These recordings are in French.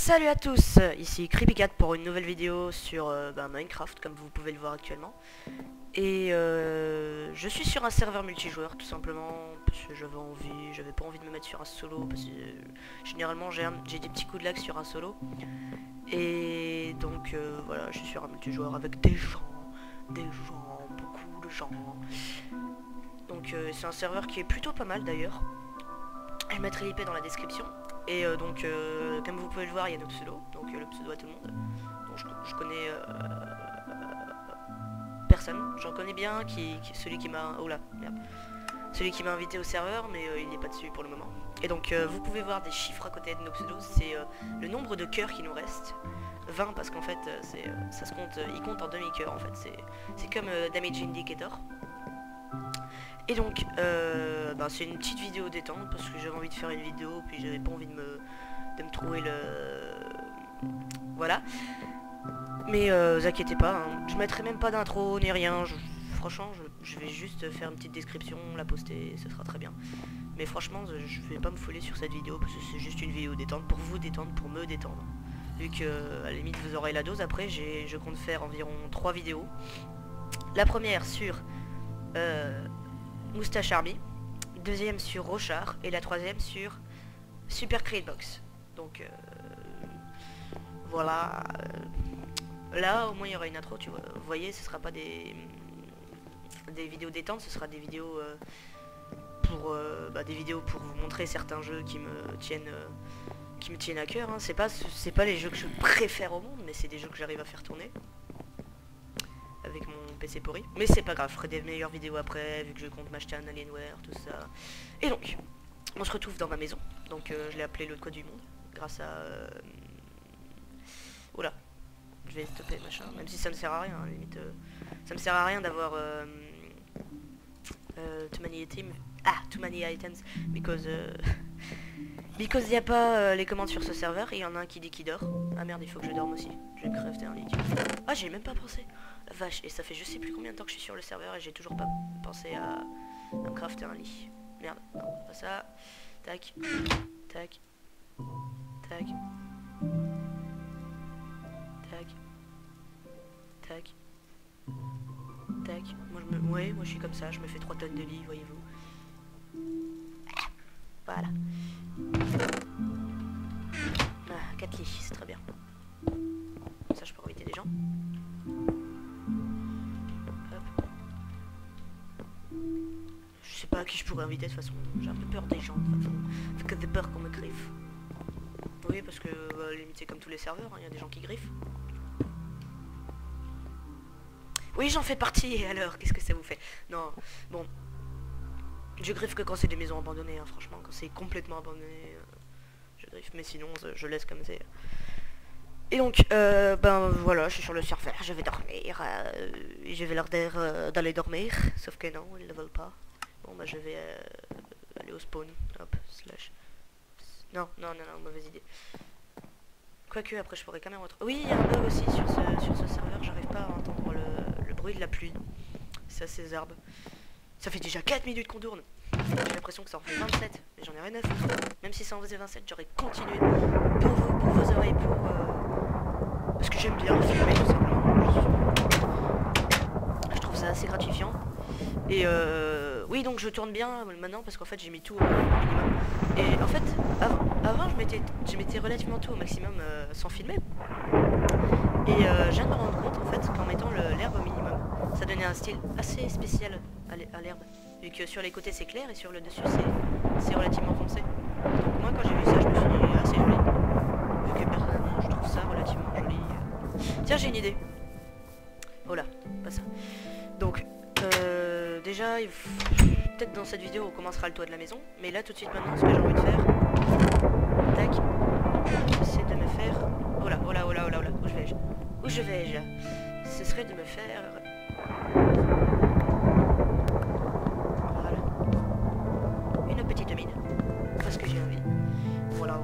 Salut à tous, ici CreepyCat pour une nouvelle vidéo sur Minecraft comme vous pouvez le voir actuellement. Et je suis sur un serveur multijoueur tout simplement parce que j'avais pas envie de me mettre sur un solo parce que généralement j'ai des petits coups de lag sur un solo. Et donc voilà, je suis sur un multijoueur avec des gens, beaucoup de gens. Donc c'est un serveur qui est plutôt pas mal d'ailleurs. Je mettrai l'IP dans la description. Et comme vous pouvez le voir, il y a notre pseudo, donc le pseudo à tout le monde. Donc je connais personne, j'en connais bien celui qui m'a... Oh là, merde. Celui qui m'a invité au serveur, mais il n'est pas dessus pour le moment. Et donc vous pouvez voir des chiffres à côté de nos pseudos, c'est le nombre de cœurs qui nous reste. 20 parce qu'en fait ça se compte, il compte en demi-cœur en fait, c'est comme Damage Indicator. Et donc, c'est une petite vidéo détente parce que j'avais envie de faire une vidéo, puis j'avais pas envie de me trouver le... Voilà. Mais vous inquiétez pas, hein, je mettrai même pas d'intro ni rien. Franchement, je vais juste faire une petite description, la poster, ce sera très bien. Mais franchement, je vais pas me fouler sur cette vidéo parce que c'est juste une vidéo détente pour vous détendre, pour me détendre. Vu que, à la limite, vous aurez la dose. Après, je compte faire environ 3 vidéos. La première sur... Moustache Army, deuxième sur Rochard et la troisième sur Super Creatbox. Donc voilà, là au moins il y aura une intro, tu vois. Vous voyez, ce sera pas des vidéos détente, ce sera des vidéos des vidéos pour vous montrer certains jeux qui me tiennent à cœur. Hein. C'est pas les jeux que je préfère au monde, mais c'est des jeux que j'arrive à faire tourner avec mon PC pourri. Mais c'est pas grave, je ferai des meilleures vidéos après, vu que je compte m'acheter un Alienware, tout ça. Et donc, on se retrouve dans ma maison. Donc je l'ai appelé l'autre coin du monde, grâce à... Oula, je vais stopper machin, même si ça me sert à rien, hein, limite. Ça me sert à rien d'avoir... too many items, because... because il n'y a pas les commandes sur ce serveur, et il y en a un qui dit qu'il dort. Ah merde, il faut que je dorme aussi. Je vais me crafter un lit. Ah, j'ai même pas pensé. La vache, et ça fait je sais plus combien de temps que je suis sur le serveur et j'ai toujours pas pensé à me crafter un lit. Merde, non, pas ça. Tac, tac, tac, tac, tac, tac. Ouais, moi je suis comme ça, je me fais 3 tonnes de lit, voyez-vous. Voilà. Ah, 4 lits, c'est très bien. Ça, je peux inviter des gens. Je sais pas à qui je pourrais inviter de toute façon. J'ai un peu peur des gens de toute façon. J'ai que des peurs qu'on me griffe. Oui, parce que limite c'est comme tous les serveurs, il y a des gens qui griffent. Oui, j'en fais partie, et alors, qu'est-ce que ça vous fait? Non, bon. Je griffe que quand c'est des maisons abandonnées, hein, franchement. Quand c'est complètement abandonné, je griffe. Mais sinon, je laisse comme c'est. Et donc, voilà, je suis sur le serveur, je vais dormir. Je vais leur dire d'aller dormir. Sauf que non, ils ne veulent pas. Bon, bah je vais aller au spawn. Hop, slash. Non, mauvaise idée. Quoique, après, je pourrais quand même retrouver... Oui, il y a un bug aussi sur ce serveur. J'arrive pas à entendre le bruit de la pluie. C'est assez zarbe. Ça fait déjà 4 minutes qu'on tourne. J'ai l'impression que ça en fait 27. Mais j'en ai rien à foutre. Même si ça en faisait 27, j'aurais continué. Pour vos oreilles, parce que j'aime bien filmer tout simplement. Je trouve ça assez gratifiant. Et oui, donc je tourne bien maintenant parce qu'en fait j'ai mis tout au minimum. Et en fait, avant je mettais relativement tout au maximum sans filmer. Et je viens de me rendre compte en fait qu'en mettant l'herbe au minimum, ça donnait un style assez spécial à l'herbe. Vu que sur les côtés c'est clair et sur le dessus c'est relativement foncé. Donc moi quand j'ai vu ça, je me suis dit assez joli. Vu que personnellement je trouve ça relativement joli. Tiens, j'ai une idée. Oh là, pas ça. Donc, déjà, peut-être dans cette vidéo on commencera le toit de la maison. Mais là tout de suite maintenant, ce que j'ai envie de faire, tac, c'est de me faire... Oh là, où je vais-je? Ce serait de me faire... Voilà. Une petite mine. Parce que j'ai envie. Voilà.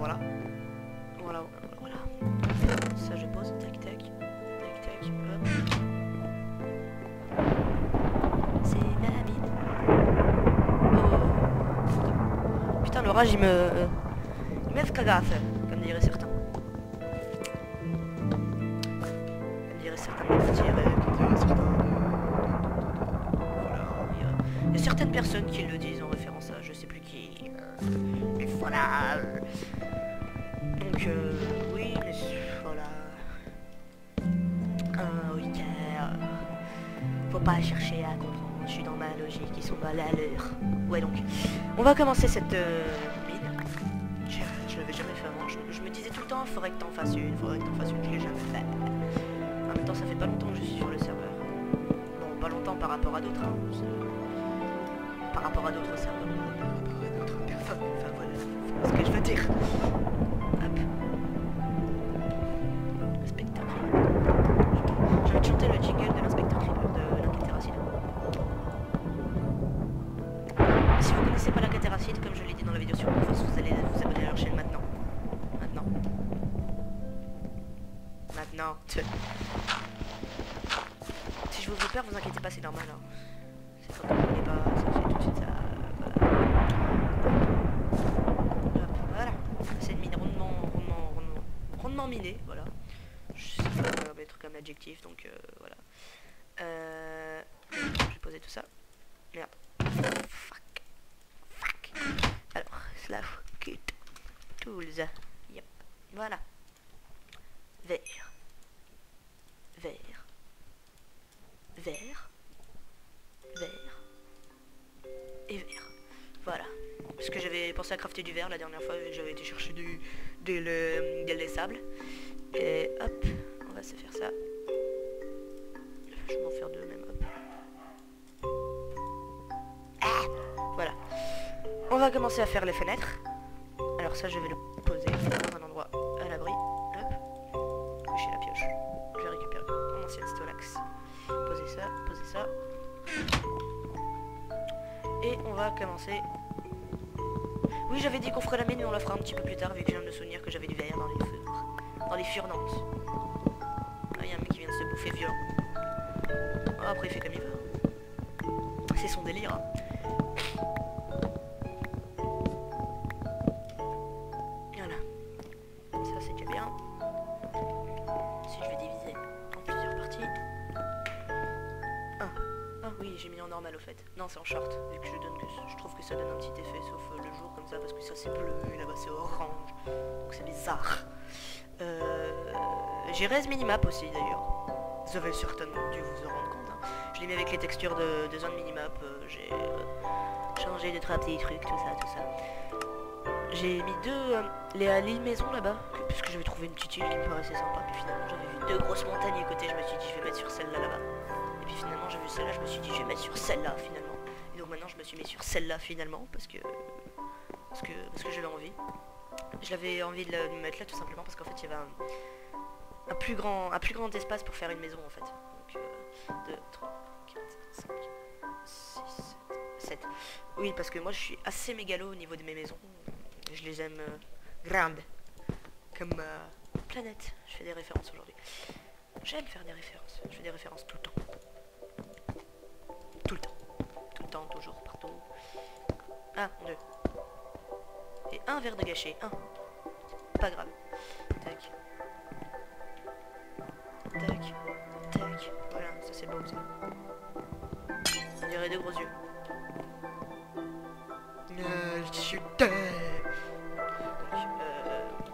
Ça je pose, tac, hop. C'est ma mine. Oh. Putain, l'orage il me fait cagaffe, comme diraient certains. certains me le diraient, voilà, il y a certaines personnes qui le disent en référence à je sais plus qui. Et voilà. Donc oui, mais voilà. Oui, faut pas chercher à comprendre. Je suis dans ma logique, ils sont mal à l'heure. Ouais, donc on va commencer cette mine. Je l'avais jamais fait avant. Je me disais tout le temps, faudrait que t'en fasses une, faudrait que t'en fasses une. Je l'ai jamais fait. En même temps, ça fait pas longtemps que je suis sur le serveur. Bon, pas longtemps par rapport à d'autres. Hein. Par rapport à d'autres serveurs. Par rapport à d'autres personnes. Enfin voilà, c'est ce que je veux dire. Hop. Inspecteur Creeper. Je vais te chanter le jingle de l'inspecteur Creeper de l'Incateracide. Si vous connaissez pas l'Incateracide, comme je l'ai dit dans la vidéo sur Conforce, vous allez vous abonner à leur chaîne maintenant. Maintenant. Si je vous fais peur, vous inquiétez pas, c'est normal. Hein. C'est quand on connaît pas, ça fait tout de suite ça. Voilà. C'est une mine rondement minée, voilà. Je sais pas mettre comme adjectif, donc voilà. Je vais poser tout ça. Merde. Fuck. Alors, slash kit tools. Yep. Voilà. Vert. Et vert. Voilà. Parce que j'avais pensé à crafter du verre la dernière fois, j'avais été chercher des sables. Et hop, on va se faire ça. Je vais en faire deux même, hop. Ah, voilà. On va commencer à faire les fenêtres. Alors ça, je vais le poser dans un endroit à l'abri. Hop. Coucher la pioche. Je vais récupérer mon ancienne stolax. Poser ça. Et on va commencer. Oui, j'avais dit qu'on ferait la mine, mais on la fera un petit peu plus tard, vu que je viens de me souvenir que j'avais du verre dans les furnantes. Ah, il y a un mec qui vient de se bouffer violent. Oh, après, il fait comme il veut. C'est son délire. Hein. Voilà. Ça, c'est déjà bien. Si je vais diviser en plusieurs parties. Ah oui, j'ai mis en normal au fait. Non, c'est en short, vu que je trouve que ça donne un petit effet, sauf le jour comme ça, parce que ça c'est bleu, et là-bas c'est orange, donc c'est bizarre. J'ai res minimap aussi d'ailleurs. Vous avez certainement dû vous en rendre compte. Hein. Je l'ai mis avec les textures de zone minimap, j'ai changé de trois petits trucs, tout ça. J'ai mis l'île maison là-bas, puisque j'avais trouvé une petite île qui me paraissait sympa, puis finalement j'avais vu deux grosses montagnes à côté, je me suis dit je vais mettre sur celle-là là-bas. Et puis finalement j'ai vu celle-là, je me suis dit je vais mettre sur celle-là finalement. Et donc maintenant je me suis mis sur celle-là finalement parce que j'avais envie. J'avais envie de me mettre là tout simplement parce qu'en fait il y avait un plus grand espace pour faire une maison en fait. Donc 2, 3, 4, 5, 6, 7. Oui parce que moi je suis assez mégalo au niveau de mes maisons. Je les aime grandes. Comme planète. Je fais des références aujourd'hui. J'aime faire des références. Je fais des références tout le temps. Tout le temps, toujours, partout. 1, 2. Et un verre de gâché. 1. Pas grave. Tac. Voilà, ça c'est beau ça. On dirait deux gros yeux.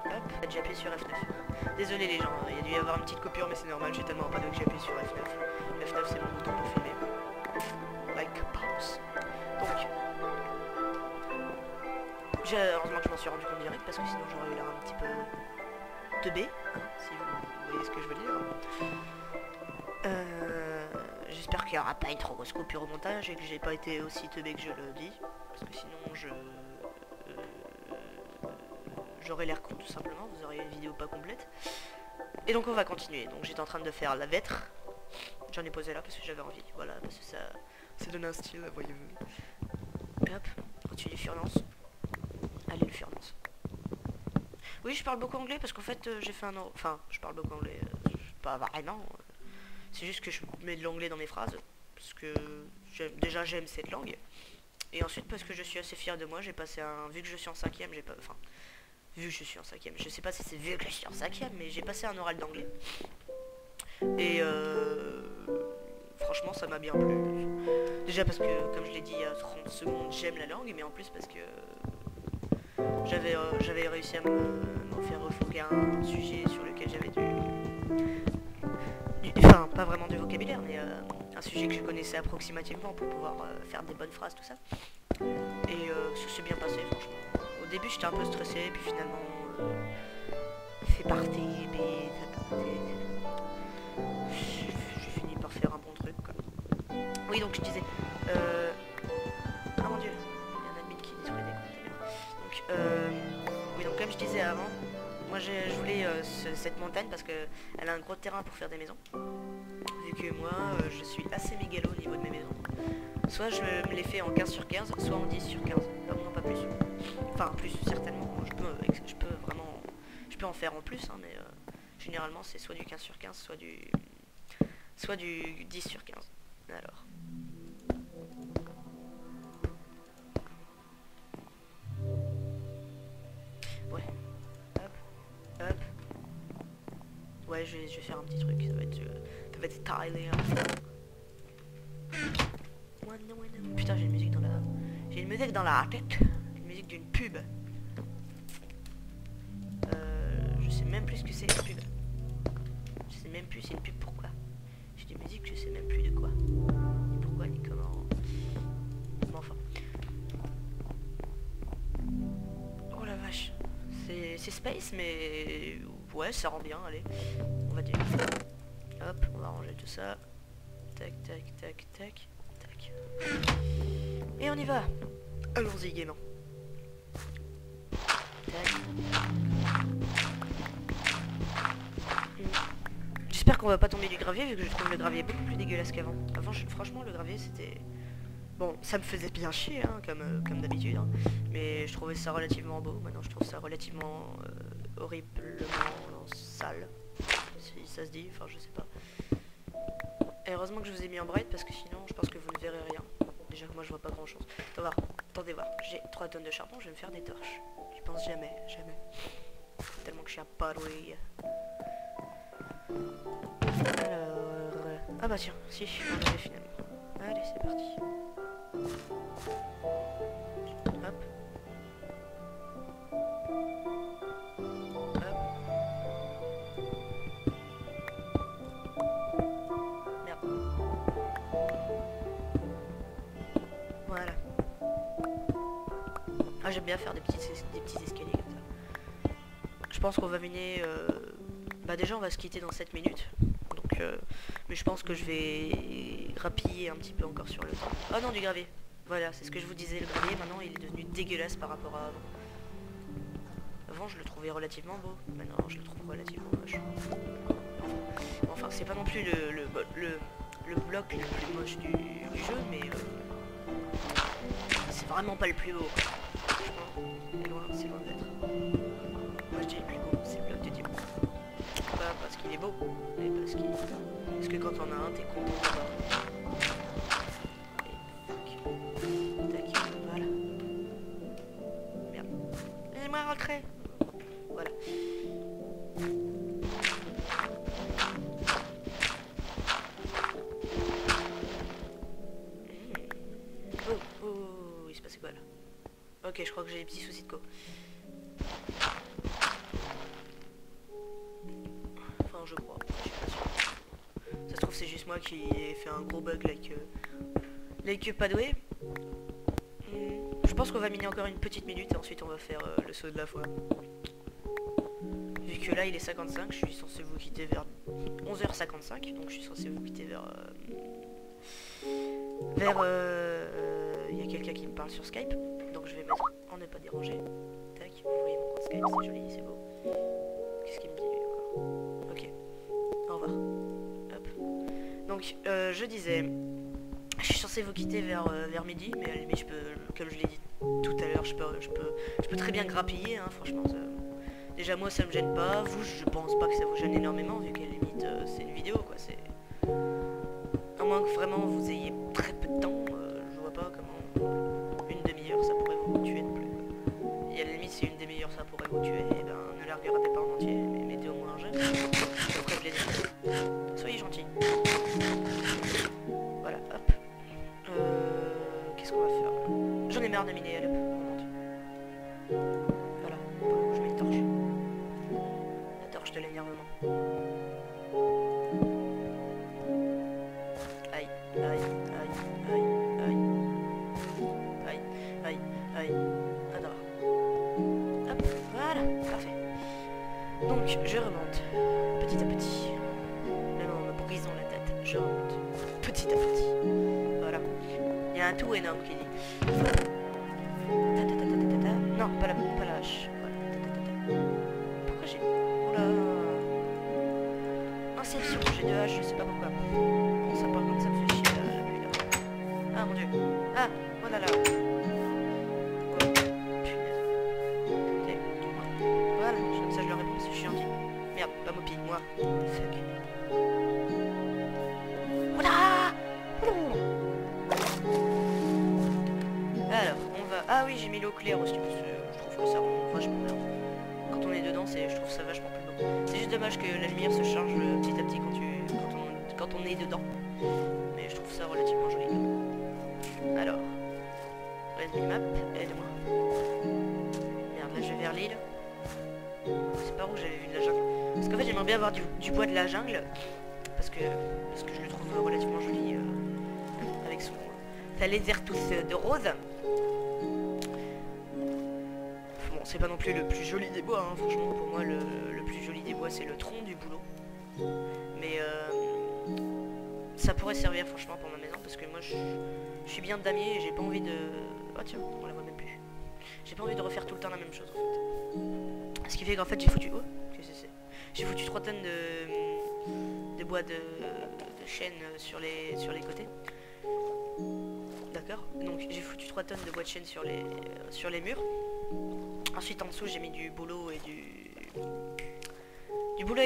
Hop, j'ai appuyé sur F9. Désolé les gens, il y a dû y avoir une petite coupure mais c'est normal, j'ai tellement pas de que j'ai appuyé sur F9. F9 c'est mon bouton pour filmer. Like pause. Donc, heureusement que je m'en suis rendu compte direct parce que sinon j'aurais eu l'air un petit peu teubé, hein, si vous voyez ce que je veux dire. J'espère qu'il n'y aura pas une trop grosse coupure au montage et que j'ai pas été aussi teubé que je le dis. Parce que sinon j'aurais l'air con tout simplement, vous auriez une vidéo pas complète. Et donc on va continuer. Donc j'étais en train de faire la vitre. J'en ai posé là parce que j'avais envie. Voilà, parce que ça donne un style, voyez-vous. Et hop, au-dessus du furlance. Allez le furlance. Oui, je parle beaucoup anglais parce qu'en fait j'ai fait un... Enfin, je parle beaucoup anglais, pas vraiment. C'est juste que je mets de l'anglais dans mes phrases. Parce que déjà j'aime cette langue. Et ensuite parce que je suis assez fier de moi, j'ai passé un... Vu que je suis en 5ème, j'ai pas... Enfin, vu que je suis en 5ème, je sais pas si c'est vu que je suis en 5ème, mais j'ai passé un oral d'anglais. Et franchement ça m'a bien plu. Déjà parce que comme je l'ai dit il y a 30 secondes, j'aime la langue, mais en plus parce que j'avais réussi à m'en faire refourguer un sujet sur lequel j'avais enfin pas vraiment du vocabulaire, mais un sujet que je connaissais approximativement pour pouvoir faire des bonnes phrases, tout ça. Et ça s'est bien passé franchement. Au début j'étais un peu stressé, puis finalement fait partie, mais j'ai fini par faire un bon truc quoi. Oui, donc je disais ah mon dieu, il y a un admin qui détruit des conteneurs. Oui, donc comme je disais avant, moi je voulais cette montagne parce que elle a un gros terrain pour faire des maisons. Vu que moi je suis assez mégalo au niveau de mes maisons. Soit je me les fais en 15 sur 15, soit en 10 sur 15. Non, pas plus. Enfin plus certainement, je peux vraiment. Je peux en faire en plus, hein, mais généralement c'est soit du 15 sur 15, soit du 10 sur 15. Alors. Ouais. Hop. Hop. Ouais, je vais faire un petit truc. Ça va être stylé. Putain, j'ai une musique dans la... J'ai une musique dans la tête. Une musique d'une pub. Je sais même plus ce que c'est une pub. Je sais même plus c'est une pub pourquoi. J'ai des musiques, je sais même plus de quoi. Ni pourquoi, ni comment. Bon, enfin. Oh la vache. C'est space, mais... Ouais, ça rend bien, allez. On va dire. Hop, on va ranger tout ça. Tac, tac, tac, tac, tac. Et on y va. Allons-y gaiement. Tac. J'espère qu'on va pas tomber du gravier, vu que je trouve le gravier beaucoup plus dégueulasse qu'avant. Avant, franchement, le gravier, c'était... Bon, ça me faisait bien chier, hein, comme d'habitude. Hein. Mais je trouvais ça relativement beau. Maintenant, je trouve ça relativement horriblement sale. Si ça se dit, enfin, je sais pas. Et heureusement que je vous ai mis en bright, parce que sinon, je pense que vous ne verrez rien. Déjà que moi, je vois pas grand-chose. Attendez voir. J'ai 3 tonnes de charbon, je vais me faire des torches. Je pense jamais, jamais. Tellement que je suis à pas doué. Alors... Ah bah tiens, si, on avait finalement. Allez, c'est parti. Hop. Hop. Merde. Voilà. Ah, j'aime bien faire des petits escaliers comme ça. Je pense qu'on va miner... Bah déjà, on va se quitter dans 7 minutes. Donc, mais je pense que je vais rapiller un petit peu encore sur le temps. Oh non, du gravier. Voilà, c'est ce que je vous disais, le gravier, maintenant, il est devenu dégueulasse par rapport à avant. Avant, je le trouvais relativement beau. Maintenant, je le trouve relativement moche. Enfin, c'est pas non plus le bloc le plus moche du jeu, mais c'est vraiment pas le plus beau. Franchement, c'est loin d'être. Moi, je dis le plus beau, c'est le bloc de diamant. Pas parce qu'il est beau, mais parce que quand on a un, t'es content d'avoir. Voilà. Merde. Laissez-moi rentrer. Voilà. Oh, il se passait quoi là? Ok, je crois que j'ai des petits soucis de co. Enfin, je crois. Je suis pas sûr. Ça se trouve, c'est juste moi qui ai fait un gros bug like Padway. Je pense qu'on va miner encore une petite minute et ensuite on va faire le saut de la foi. Vu que là il est 55, je suis censé vous quitter vers 11h55, donc je suis censé vous quitter vers... il y a quelqu'un qui me parle sur Skype, donc je vais mettre en ne pas déranger. Tac, vous voyez mon compte Skype, c'est joli, c'est beau. Qu'est-ce qu'il me dit lui encore? Ok, au revoir. Hop. Donc je disais... Je suis censé vous quitter vers midi, mais à la limite, je peux, comme je l'ai dit tout à l'heure, je peux très bien grappiller, hein, franchement. Déjà, moi, ça me gêne pas. Vous, je pense pas que ça vous gêne énormément, vu qu'à la limite, c'est une vidéo, quoi. À moins que vraiment vous ayez très peu de temps, je vois pas comment une demi-heure ça pourrait vous tuer non plus. Et à la limite, si une demi-heure ça pourrait vous tuer, et ben ne la regardez pas en entier, mais mettez au moins un j'aime. Après, je l'ai dit. Soyez arme à miner, allez, on monte. Voilà, je mets une torche. La torche de l'énervement. Aïe, aïe, aïe, aïe, aïe. Aïe, aïe, aïe. Attends. Hop, voilà, parfait. Donc, je remonte, petit à petit. Même en me brisant la tête, je remonte, petit à petit. Voilà. Il y a un tout énorme qui dit. Non, pas la hache. Voilà. Pourquoi j'ai... Oula. Inception, j'ai deux haches, je sais pas pourquoi. Bon, ça par contre, ça me fait chier la pluie là. Ah mon dieu. Ah, oh là là. Voilà, comme ça je leur réponds parce que je suis gentil. Merde, pas Mopi, moi. Fuck. Voilà. Alors, on va... Ah oui, j'ai mis l'eau claire aussi parce que je trouve que ça rend vachement bien. Quand on est dedans, je trouve ça vachement plus beau. C'est juste dommage que la lumière se charge petit à petit quand on est dedans. Mais je trouve ça relativement joli. Alors, red map, aide-moi. Merde, là je vais vers l'île. C'est pas où j'avais vu de la jungle. Parce qu'en fait j'aimerais bien avoir du bois de la jungle. Parce que je le trouve relativement joli. Avec sa lézertousse de rose. Bon, c'est pas non plus le plus joli des bois, hein. Franchement pour moi le plus joli des bois c'est le tronc du bouleau. Mais ça pourrait servir franchement pour ma maison. Parce que moi je suis bien de damier et j'ai pas envie de... Oh tiens, on la voit même plus. J'ai pas envie de refaire tout le temps la même chose en fait. Ce qui fait qu'en fait j'ai foutu... Oh, qu'est-ce que c'est? J'ai foutu 3 tonnes de bois de chêne sur les côtés. D'accord. Donc j'ai foutu 3 tonnes de bois de chêne sur les murs. Ensuite en dessous j'ai mis du bouleau et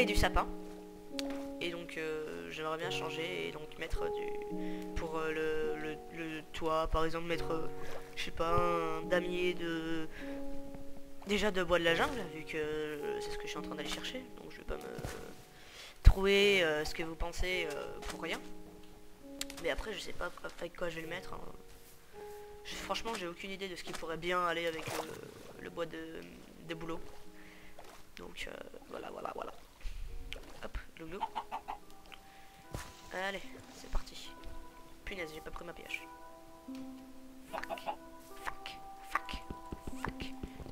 du sapin. Et donc j'aimerais bien changer et donc mettre pour le toit par exemple mettre je sais pas un damier déjà de bois de la jungle vu que c'est ce que je suis en train d'aller chercher. Donc je vais pas me trouver ce que vous pensez pour rien. Mais après je sais pas avec quoi je vais le mettre, hein. Franchement j'ai aucune idée de ce qui pourrait bien aller avec le bois de bouleau. Donc voilà. Hop, glou. Allez, c'est parti. Punaise, j'ai pas pris ma pioche. Fuck.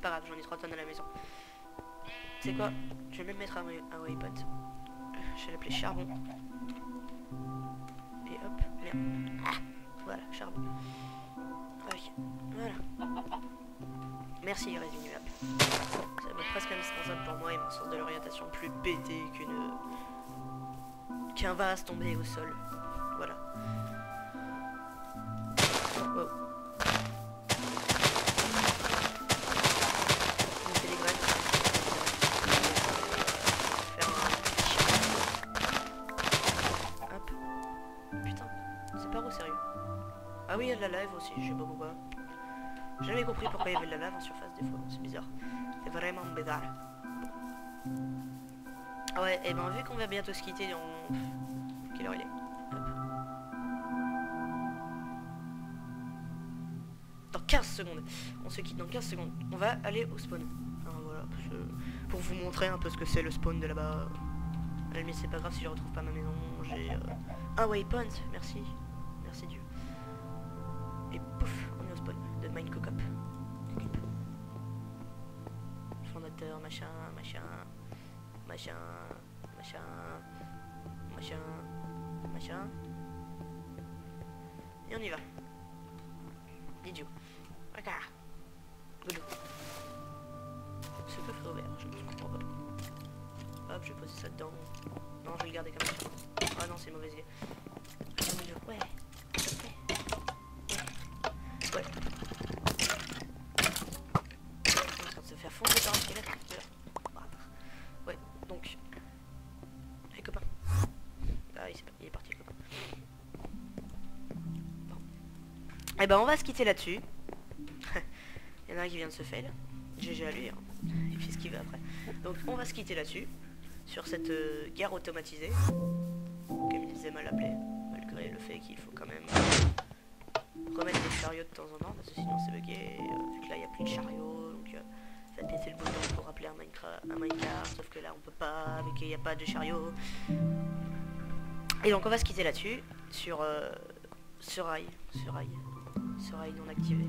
Pas grave, j'en ai 3 tonnes à la maison. C'est quoi? Je vais même mettre un waypoint. Je vais l'appeler charbon. Et hop, merde. Ah, voilà, charbon. Ok, voilà. Merci Résinu App. Ça va être presque indispensable pour moi et mon sens de l'orientation plus pété qu'un vase tombé au sol. Voilà. Wow. On fait des graines. Faire un... Hop. Putain, c'est pas gros sérieux. Ah oui, il y a de la lave aussi, je sais pas pourquoi. J'ai jamais compris pourquoi il y avait de la lave en surface des fois, c'est bizarre. C'est vraiment bizarre. Ah ouais, et ben vu qu'on va bientôt se quitter dans... Quelle heure il est? Hop. Dans 15 secondes. On se quitte dans 15 secondes. On va aller au spawn. Alors, voilà, pour vous montrer un peu ce que c'est le spawn de là-bas. À la limite c'est pas grave si je retrouve pas ma maison. J'ai un waypoint, merci. Merci Dieu. Et pouf, on est au spawn de Minecraft. Fondateur, machin. Et on y va. Idiot. Regarde. Goulou. Ce coffre est ouvert, je ne comprends pas. Hop, je vais poser ça dedans. Non, je vais le garder comme ça. Ah non, c'est mauvaise idée. Ouais. On est en train de se faire fondre par un squelette. Ouais, donc. Allez, copain. Ah, il est parti, copain. Bon. Et ben, on va se quitter là-dessus. Il y en a un qui vient de se fail. GG à lui, hein. Il fait ce qu'il veut après. Donc, on va se quitter là-dessus. Sur cette guerre automatisée. Comme ils aiment à l'appeler. Malgré le fait qu'il faut quand même remettre des chariots de temps en temps parce que sinon c'est bugué. Vu que là il n'y a plus de chariots, donc faites péter le bouton pour rappeler un Minecraft, sauf que là on peut pas, vu qu'il n'y a pas de chariot. Et donc on va se quitter là-dessus, sur rail non activé.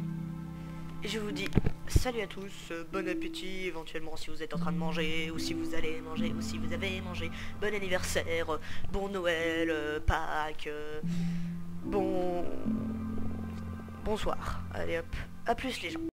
Et je vous dis salut à tous, bon appétit éventuellement si vous êtes en train de manger, ou si vous allez manger, ou si vous avez mangé, bon anniversaire, bon Noël, Pâques, bonsoir. Allez hop, à plus les gens.